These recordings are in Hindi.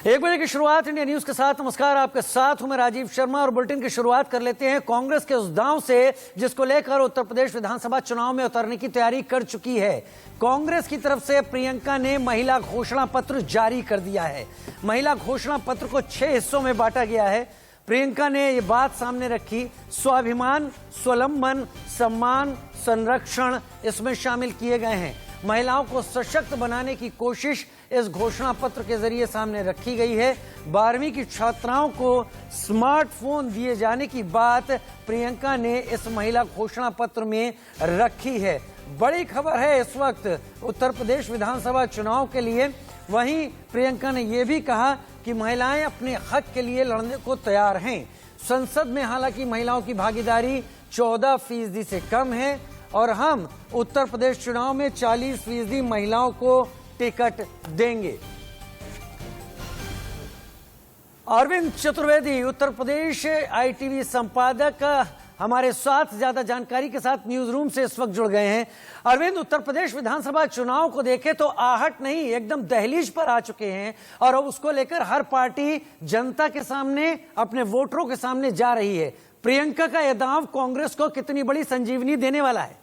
एक बजे की शुरुआत इंडिया न्यूज के साथ। नमस्कार, आपके साथ हूं मैं राजीव शर्मा और बुलेटिन की शुरुआत कर लेते हैं कांग्रेस के उस दांव से जिसको लेकर उत्तर प्रदेश विधानसभा चुनाव में उतरने की तैयारी कर चुकी है। कांग्रेस की तरफ से प्रियंका ने महिला घोषणा पत्र जारी कर दिया है। महिला घोषणा पत्र को 6 हिस्सों में बांटा गया है। प्रियंका ने यह बात सामने रखी, स्वाभिमान, स्वलंबन, सम्मान, संरक्षण इसमें शामिल किए गए हैं। महिलाओं को सशक्त बनाने की कोशिश इस घोषणा पत्र के जरिए सामने रखी गई है। 12वीं की छात्राओं को स्मार्टफोन दिए जाने की बात प्रियंका ने इस महिला घोषणा पत्र में रखी है। बड़ी खबर है इस वक्त उत्तर प्रदेश विधानसभा चुनाव के लिए। वहीं प्रियंका ने यह भी कहा कि महिलाएं अपने हक के लिए लड़ने को तैयार हैं। संसद में हालांकि महिलाओं की भागीदारी 14% से कम है और हम उत्तर प्रदेश चुनाव में 40% महिलाओं को टिकट देंगे। अरविंद चतुर्वेदी, उत्तर प्रदेश ITV संपादक, हमारे साथ ज्यादा जानकारी के साथ न्यूज रूम से इस वक्त जुड़ गए हैं। अरविंद, उत्तर प्रदेश विधानसभा चुनाव को देखें तो आहट नहीं, एकदम दहलीज पर आ चुके हैं और अब उसको लेकर हर पार्टी जनता के सामने, अपने वोटरों के सामने जा रही है। प्रियंका का यह दांव कांग्रेस को कितनी बड़ी संजीवनी देने वाला है?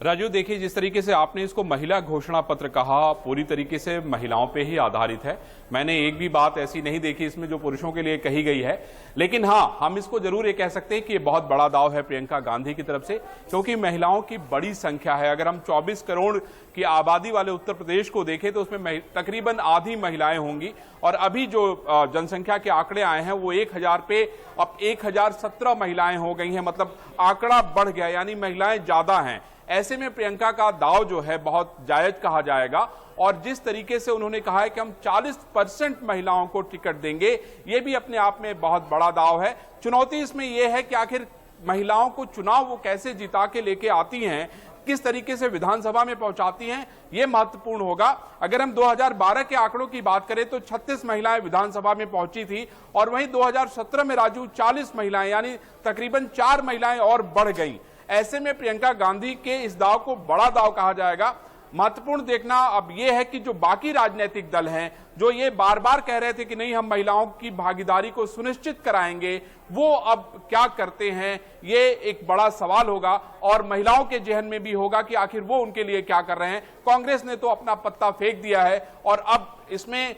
राजू, देखिए, जिस तरीके से आपने इसको महिला घोषणा पत्र कहा, पूरी तरीके से महिलाओं पे ही आधारित है। मैंने एक भी बात ऐसी नहीं देखी इसमें जो पुरुषों के लिए कही गई है। लेकिन हाँ, हम इसको जरूर ये कह सकते हैं कि ये बहुत बड़ा दाव है प्रियंका गांधी की तरफ से, क्योंकि महिलाओं की बड़ी संख्या है। अगर हम 24 करोड़ की आबादी वाले उत्तर प्रदेश को देखें तो उसमें तकरीबन आधी महिलाएं होंगी। और अभी जो जनसंख्या के आंकड़े आए हैं वो 1000 पे अब 1017 महिलाएं हो गई हैं। मतलब आंकड़ा बढ़ गया, यानी महिलाएं ज्यादा हैं। ऐसे में प्रियंका का दाव जो है बहुत जायज कहा जाएगा। और जिस तरीके से उन्होंने कहा है कि हम 40% महिलाओं को टिकट देंगे, ये भी अपने आप में बहुत बड़ा दाव है। चुनौती इसमें यह है कि आखिर महिलाओं को चुनाव वो कैसे जिता के लेके आती हैं, किस तरीके से विधानसभा में पहुंचाती हैं, ये महत्वपूर्ण होगा। अगर हम 2012 के आंकड़ों की बात करें तो 36 महिलाएं विधानसभा में पहुंची थी और वहीं 2017 में राजू 40 महिलाएं, यानी तकरीबन 4 महिलाएं और बढ़ गई। ऐसे में प्रियंका गांधी के इस दाव को बड़ा दाव कहा जाएगा। महत्वपूर्ण देखना अब यह है कि जो बाकी राजनीतिक दल हैं, जो ये बार बार कह रहे थे कि नहीं हम महिलाओं की भागीदारी को सुनिश्चित कराएंगे, वो अब क्या करते हैं, ये एक बड़ा सवाल होगा। और महिलाओं के जहन में भी होगा कि आखिर वो उनके लिए क्या कर रहे हैं। कांग्रेस ने तो अपना पत्ता फेंक दिया है और अब इसमें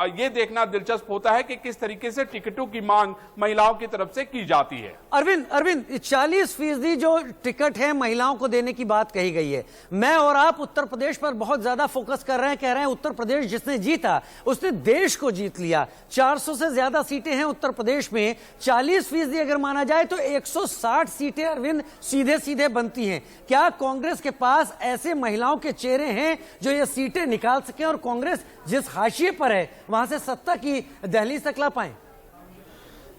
ये देखना दिलचस्प होता है कि किस तरीके से टिकटों की मांग महिलाओं की तरफ से की जाती है। अरविंद 40% जो टिकट है महिलाओं को देने की बात कही गई है। मैं और आप उत्तर प्रदेश पर बहुत ज्यादा फोकस कर रहे हैं, कह रहे हैं उत्तर प्रदेश जिसने जीता उसने देश को जीत लिया। 400 से ज्यादा सीटें हैं उत्तर प्रदेश में। 40% अगर माना जाए तो 160 सीटें अरविंद सीधे सीधे बनती हैं। क्या कांग्रेस के पास ऐसे महिलाओं के चेहरे हैं जो ये सीटें निकाल सके और कांग्रेस जिस हाशिए पर है वहां से सत्ता की दहलीज तक ला पाए?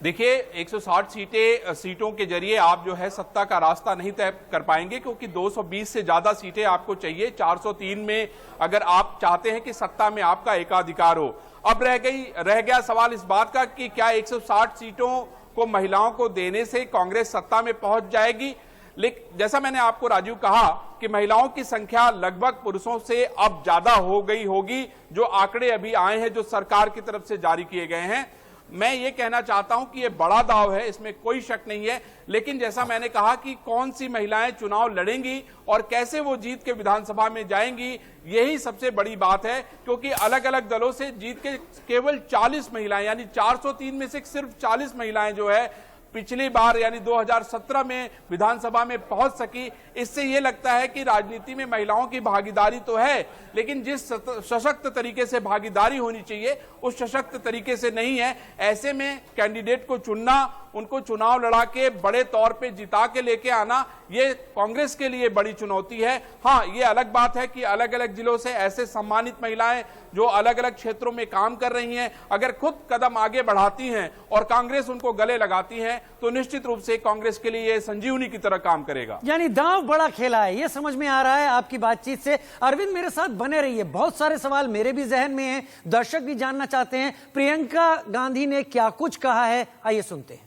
देखिए, 160 सीटों के जरिए आप जो है सत्ता का रास्ता नहीं तय कर पाएंगे, क्योंकि 220 से ज्यादा सीटें आपको चाहिए। 403 में अगर आप चाहते हैं कि सत्ता में आपका एकाधिकार हो। अब रह गया सवाल इस बात का कि क्या 160 सीटों को महिलाओं को देने से कांग्रेस सत्ता में पहुंच जाएगी। लेकिन जैसा मैंने आपको राजीव कहा कि महिलाओं की संख्या लगभग पुरुषों से अब ज्यादा हो गई होगी। जो आंकड़े अभी आए हैं, जो सरकार की तरफ से जारी किए गए हैं, मैं ये कहना चाहता हूं कि ये बड़ा दाव है, इसमें कोई शक नहीं है। लेकिन जैसा मैंने कहा कि कौन सी महिलाएं चुनाव लड़ेंगी और कैसे वो जीत के विधानसभा में जाएंगी, यही सबसे बड़ी बात है। क्योंकि अलग अलग दलों से जीत के केवल 40 महिलाएं, यानी 403 में से सिर्फ 40 महिलाएं जो है पिछली बार यानी 2017 में विधानसभा में पहुंच सकी। इससे यह लगता है कि राजनीति में महिलाओं की भागीदारी तो है, लेकिन जिस सशक्त तरीके से भागीदारी होनी चाहिए उस सशक्त तरीके से नहीं है। ऐसे में कैंडिडेट को चुनना, उनको चुनाव लड़ा के बड़े तौर पे जिता के लेके आना, ये कांग्रेस के लिए बड़ी चुनौती है। हाँ, ये अलग बात है कि अलग अलग जिलों से ऐसे सम्मानित महिलाएं जो अलग अलग क्षेत्रों में काम कर रही हैं, अगर खुद कदम आगे बढ़ाती हैं और कांग्रेस उनको गले लगाती है तो निश्चित रूप से कांग्रेस के लिए ये संजीवनी की तरह काम करेगा। यानी दांव बड़ा खेला है, ये समझ में आ रहा है आपकी बातचीत से। अरविंद, मेरे साथ बने रहिए, बहुत सारे सवाल मेरे भी जहन में हैं, दर्शक भी जानना चाहते हैं प्रियंका गांधी ने क्या कुछ कहा है। आइए सुनते हैं।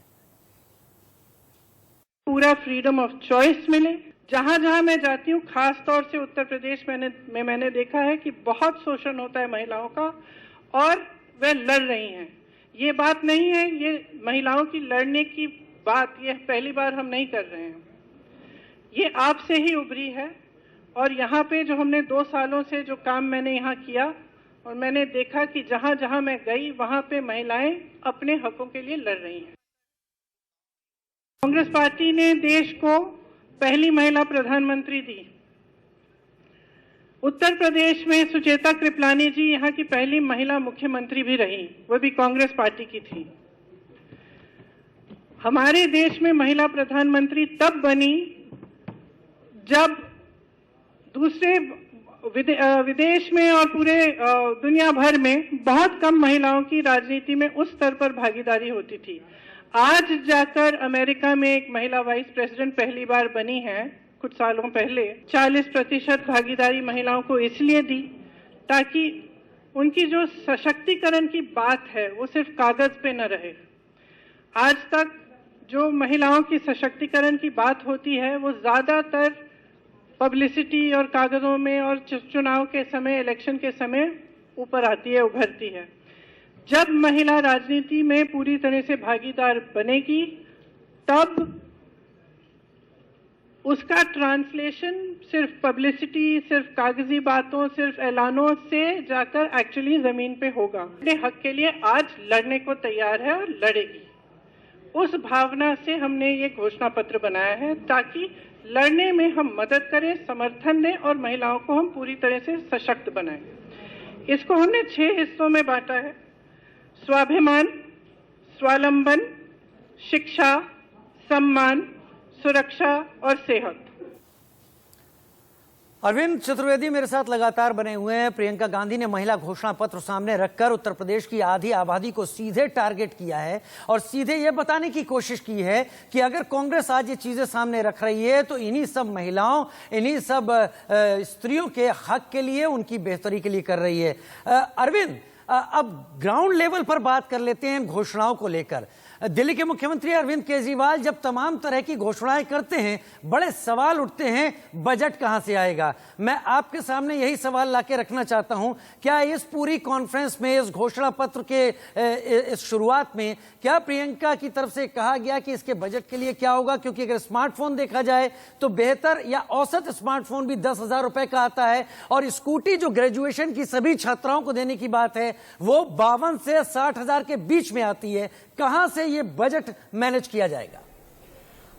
पूरा फ्रीडम ऑफ चॉइस मिले। जहां जहां मैं जाती हूँ, खास तौर से उत्तर प्रदेश में मैंने देखा है कि बहुत शोषण होता है महिलाओं का, और वह लड़ रही हैं। ये बात नहीं है, ये महिलाओं की लड़ने की बात ये पहली बार हम नहीं कर रहे हैं, ये आपसे ही उभरी है। और यहाँ पे जो हमने 2 सालों से जो काम मैंने यहाँ किया और मैंने देखा कि जहाँ जहाँ मैं गई वहाँ पे महिलाएं अपने हकों के लिए लड़ रही हैं। कांग्रेस पार्टी ने देश को पहली महिला प्रधानमंत्री दी। उत्तर प्रदेश में सुचेता कृपलानी जी यहाँ की पहली महिला मुख्यमंत्री भी रही, वो भी कांग्रेस पार्टी की थी। हमारे देश में महिला प्रधानमंत्री तब बनी जब दूसरे विदेश में और पूरे दुनिया भर में बहुत कम महिलाओं की राजनीति में उस स्तर पर भागीदारी होती थी। आज जाकर अमेरिका में एक महिला वाइस प्रेसिडेंट पहली बार बनी है, कुछ सालों पहले 40% भागीदारी महिलाओं को इसलिए दी ताकि उनकी जो सशक्तिकरण की बात है वो सिर्फ कागज पे न रहे। आज तक जो महिलाओं की सशक्तिकरण की बात होती है वो ज्यादातर पब्लिसिटी और कागजों में और चुनाव के समय, इलेक्शन के समय ऊपर आती है, उभरती है। जब महिला राजनीति में पूरी तरह से भागीदार बनेगी तब उसका ट्रांसलेशन सिर्फ पब्लिसिटी, सिर्फ कागजी बातों, सिर्फ ऐलानों से जाकर एक्चुअली जमीन पे होगा। अपने हक के लिए आज लड़ने को तैयार है और लड़ेगी। उस भावना से हमने ये घोषणा पत्र बनाया है ताकि लड़ने में हम मदद करें, समर्थन दें और महिलाओं को हम पूरी तरह से सशक्त बनाएं। इसको हमने 6 हिस्सों में बांटा है: स्वाभिमान, स्वावलंबन, शिक्षा, सम्मान, सुरक्षा और सेहत। अरविंद चतुर्वेदी मेरे साथ लगातार बने हुए हैं। प्रियंका गांधी ने महिला घोषणा पत्र सामने रखकर उत्तर प्रदेश की आधी आबादी को सीधे टारगेट किया है और सीधे ये बताने की कोशिश की है कि अगर कांग्रेस आज ये चीजें सामने रख रही है तो इन्हीं सब महिलाओं, इन्हीं सब स्त्रियों के हक के लिए, उनकी बेहतरी के लिए कर रही है। अरविंद, अब ग्राउंड लेवल पर बात कर लेते हैं घोषणाओं को लेकर। दिल्ली के मुख्यमंत्री अरविंद केजरीवाल जब तमाम तरह की घोषणाएं करते हैं, बड़े सवाल उठते हैं, बजट कहां से आएगा। मैं आपके सामने यही सवाल लाके रखना चाहता हूं, क्या इस पूरी कॉन्फ्रेंस में, इस घोषणा पत्र के इस शुरुआत में क्या प्रियंका की तरफ से कहा गया कि इसके बजट के लिए क्या होगा? क्योंकि अगर स्मार्टफोन देखा जाए तो बेहतर या औसत स्मार्टफोन भी 10,000 रुपए का आता है और स्कूटी जो ग्रेजुएशन की सभी छात्राओं को देने की बात है वो 52 से 60,000 के बीच में आती है। कहां से ये बजट मैनेज किया जाएगा?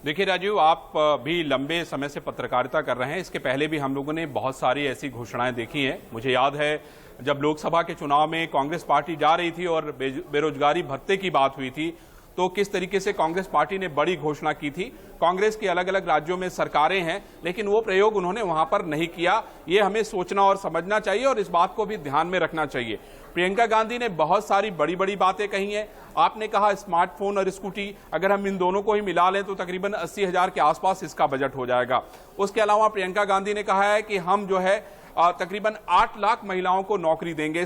देखिए राजीव, आप भी लंबे समय से पत्रकारिता कर रहे हैं। इसके पहले भी हम लोगों ने बहुत सारी ऐसी घोषणाएं देखी हैं। मुझे याद है जब लोकसभा के चुनाव में कांग्रेस पार्टी जा रही थी और बेरोजगारी भत्ते की बात हुई थी तो किस तरीके से कांग्रेस पार्टी ने बड़ी घोषणा की थी। कांग्रेस की अलग अलग राज्यों में सरकारें हैं लेकिन वो प्रयोग उन्होंने वहां पर नहीं किया। ये हमें सोचना और समझना चाहिए और इस बात को भी ध्यान में रखना चाहिए। प्रियंका गांधी ने बहुत सारी बड़ी बड़ी बातें कही हैं। आपने कहा स्मार्टफोन और स्कूटी, अगर हम इन दोनों को ही मिला लें तो तकरीबन 80,000 के आसपास इसका बजट हो जाएगा। उसके अलावा प्रियंका गांधी ने कहा है कि हम जो है तकरीबन 8 लाख महिलाओं को नौकरी देंगे।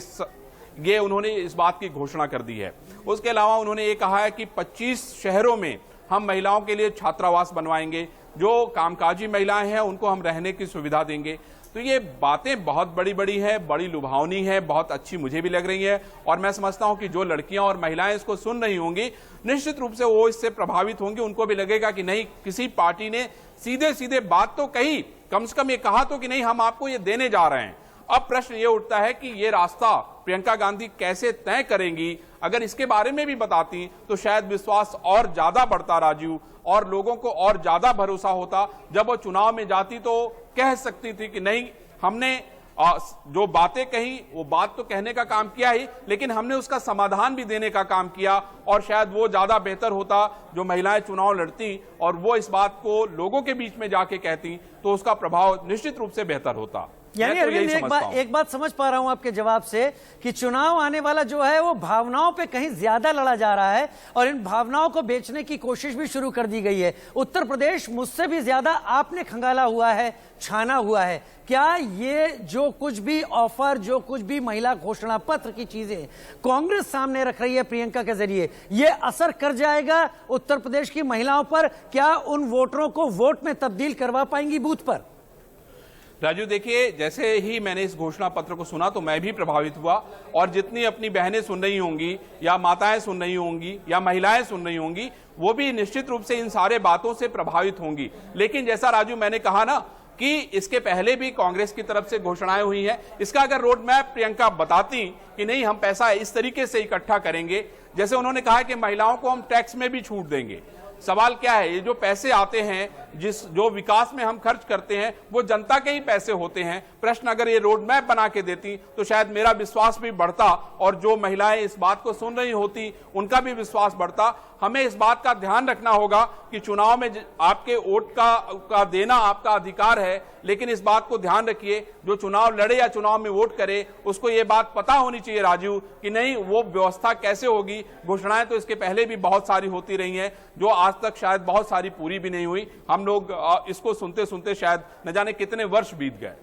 ये उन्होंने इस बात की घोषणा कर दी है। उसके अलावा उन्होंने ये कहा है कि 25 शहरों में हम महिलाओं के लिए छात्रावास बनवाएंगे, जो कामकाजी महिलाएं हैं उनको हम रहने की सुविधा देंगे। तो ये बातें बहुत बड़ी बड़ी हैं, बड़ी लुभावनी है, बहुत अच्छी मुझे भी लग रही है और मैं समझता हूं कि जो लड़कियां और महिलाएं इसको सुन रही होंगी निश्चित रूप से वो इससे प्रभावित होंगी। उनको भी लगेगा कि नहीं, किसी पार्टी ने सीधे सीधे बात तो कही, कम से कम ये कहा तो कि नहीं हम आपको ये देने जा रहे हैं। अब प्रश्न ये उठता है कि ये रास्ता प्रियंका गांधी कैसे तय करेंगी। अगर इसके बारे में भी बताती तो शायद विश्वास और ज्यादा बढ़ता राजीव, और लोगों को और ज्यादा भरोसा होता। जब वो चुनाव में जाती तो कह सकती थी कि नहीं, हमने जो बातें कही वो बात तो कहने का काम किया ही, लेकिन हमने उसका समाधान भी देने का काम किया और शायद वो ज्यादा बेहतर होता जो महिलाएं चुनाव लड़ती और वो इस बात को लोगों के बीच में जाके कहती तो उसका प्रभाव निश्चित रूप से बेहतर होता। यानी अरविंद, एक बात समझ पा रहा हूं आपके जवाब से कि चुनाव आने वाला जो है वो भावनाओं पे कहीं ज्यादा लड़ा जा रहा है और इन भावनाओं को बेचने की कोशिश भी शुरू कर दी गई है। उत्तर प्रदेश मुझसे भी ज्यादा आपने खंगाला हुआ है, छाना हुआ है। क्या ये जो कुछ भी ऑफर, जो कुछ भी महिला घोषणा पत्र की चीजें कांग्रेस सामने रख रही है प्रियंका के जरिए, ये असर कर जाएगा उत्तर प्रदेश की महिलाओं पर? क्या उन वोटरों को वोट में तब्दील करवा पाएंगी बूथ पर? राजू देखिए, जैसे ही मैंने इस घोषणा पत्र को सुना तो मैं भी प्रभावित हुआ, और जितनी अपनी बहनें सुन रही होंगी या माताएं सुन रही होंगी या महिलाएं सुन रही होंगी, वो भी निश्चित रूप से इन सारे बातों से प्रभावित होंगी। लेकिन जैसा राजू मैंने कहा ना कि इसके पहले भी कांग्रेस की तरफ से घोषणाएं हुई हैं। इसका अगर रोड मैप प्रियंका बताती कि नहीं हम पैसा इस तरीके से इकट्ठा करेंगे, जैसे उन्होंने कहा कि महिलाओं को हम टैक्स में भी छूट देंगे। सवाल क्या है, ये जो पैसे आते हैं, जो विकास में हम खर्च करते हैं, वो जनता के ही पैसे होते हैं। प्रश्न अगर ये रोड मैप बना के देती तो शायद मेरा विश्वास भी बढ़ता, और जो महिलाएं इस बात को सुन रही होती उनका भी विश्वास बढ़ता। हमें इस बात का ध्यान रखना होगा कि चुनाव में आपके वोट का देना आपका अधिकार है, लेकिन इस बात को ध्यान रखिए, जो चुनाव लड़े या चुनाव में वोट करे उसको ये बात पता होनी चाहिए राजू कि नहीं वो व्यवस्था कैसे होगी। घोषणाएं तो इसके पहले भी बहुत सारी होती रही हैं, जो आज तक शायद बहुत सारी पूरी भी नहीं हुई। हम लोग इसको सुनते सुनते शायद न जाने कितने वर्ष बीत गए,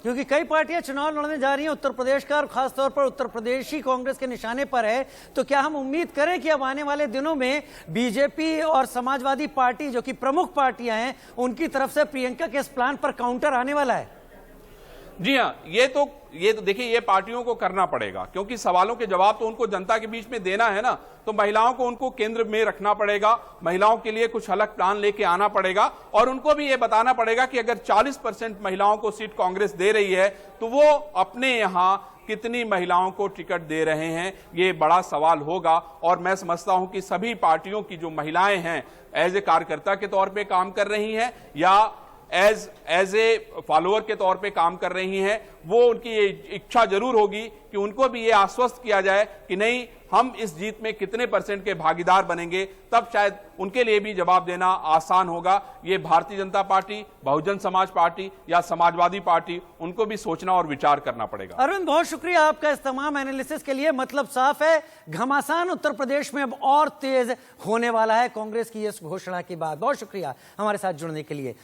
क्योंकि कई पार्टियां चुनाव लड़ने जा रही हैं। उत्तर प्रदेश का और खासतौर पर उत्तर प्रदेश ही कांग्रेस के निशाने पर है। तो क्या हम उम्मीद करें कि अब आने वाले दिनों में बीजेपी और समाजवादी पार्टी, जो कि प्रमुख पार्टियां हैं, उनकी तरफ से प्रियंका के इस प्लान पर काउंटर आने वाला है? जी हाँ, ये तो देखिए, ये पार्टियों को करना पड़ेगा, क्योंकि सवालों के जवाब तो उनको जनता के बीच में देना है ना। तो महिलाओं को उनको केंद्र में रखना पड़ेगा, महिलाओं के लिए कुछ अलग प्लान लेके आना पड़ेगा, और उनको भी ये बताना पड़ेगा कि अगर 40% महिलाओं को सीट कांग्रेस दे रही है तो वो अपने यहां कितनी महिलाओं को टिकट दे रहे हैं, ये बड़ा सवाल होगा। और मैं समझता हूं कि सभी पार्टियों की जो महिलाएं हैं, एज ए कार्यकर्ता के तौर पे काम कर रही हैं या एज ए फॉलोअर के तौर पे काम कर रही हैं, वो उनकी ये इच्छा जरूर होगी कि उनको भी ये आश्वस्त किया जाए कि नहीं हम इस जीत में कितने % के भागीदार बनेंगे, तब शायद उनके लिए भी जवाब देना आसान होगा। ये भारतीय जनता पार्टी, बहुजन समाज पार्टी या समाजवादी पार्टी, उनको भी सोचना और विचार करना पड़ेगा। अरविंद, बहुत शुक्रिया आपका इस तमाम एनालिसिस के लिए। मतलब साफ है, घमासान उत्तर प्रदेश में अब और तेज होने वाला है कांग्रेस की इस घोषणा के बाद। बहुत शुक्रिया हमारे साथ जुड़ने के लिए।